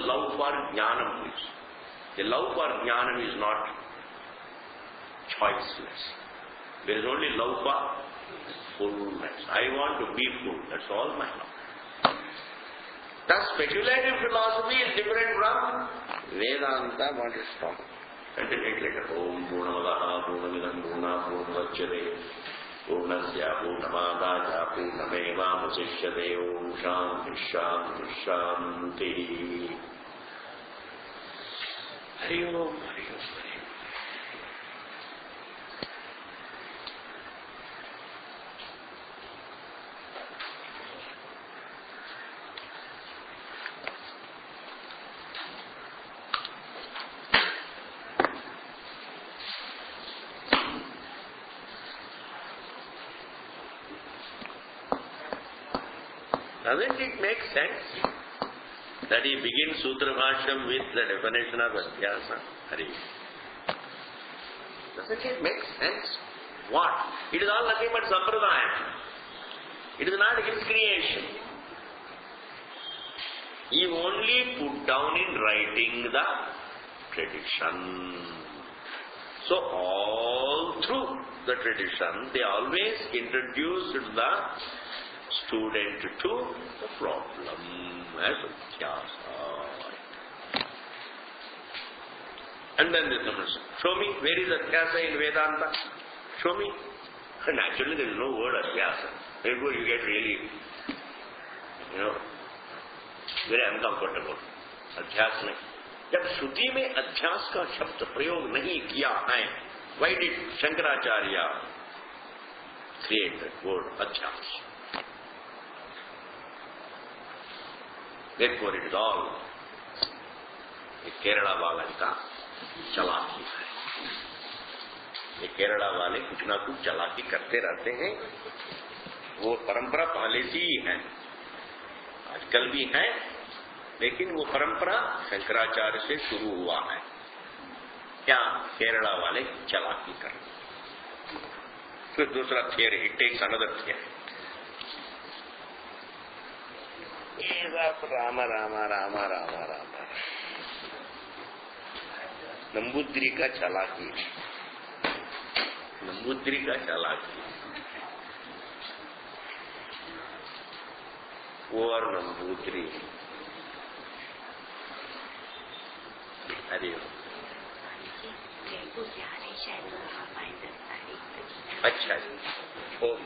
love for jnanam. The love for jnanam is not choiceless. There is only love for fullness. I want to be full. That's all my love. The speculative philosophy is different from Vedanta. What is talking? Continue later. Om Purnamadaha Purnamidam Purna Purnamudachyate Purnasya Purnamadacha Purnamevamavasishyate. Om Shanti Shanti Shanti. Hari Om, Hari Om, Hari Om. Doesn't it make sense that he begins Sutra Bhashyam with the definition of Adhyasa? Hari. Doesn't it make sense? What? It is all nothing but Sampradaya. It is not his creation. He only put down in writing the tradition. So all through the tradition, they always introduced the student to the problem as Adhyasa. And then they come and say, show me, where is Adhyasa in Vedanta? Show me. Naturally there is no word Adhyasa. Therefore you get really, very uncomfortable. Adhyas mein. जब श्रुति में अध्यास का शब्द प्रयोग नहीं किया है, why did Shankaracharya create that word Adhyas? Therefore it is all ये केरला वाले का चालाकी है. ये केरला वाले कुछ ना कुछ चालाकी करते रहते हैं. वो परंपरा पहले से ही है, आजकल भी है, लेकिन वो परंपरा शंकराचार्य से शुरू हुआ है. क्या? केरला वाले चालाकी कर. फिर दूसरा theory, it takes another theory. Ram Ram Ram Ram Ram. Namboodiri का चालाकी, नंबूद्री का चालाकी. वो और नंबूद्री. हरिओम. अच्छा जी. ओम.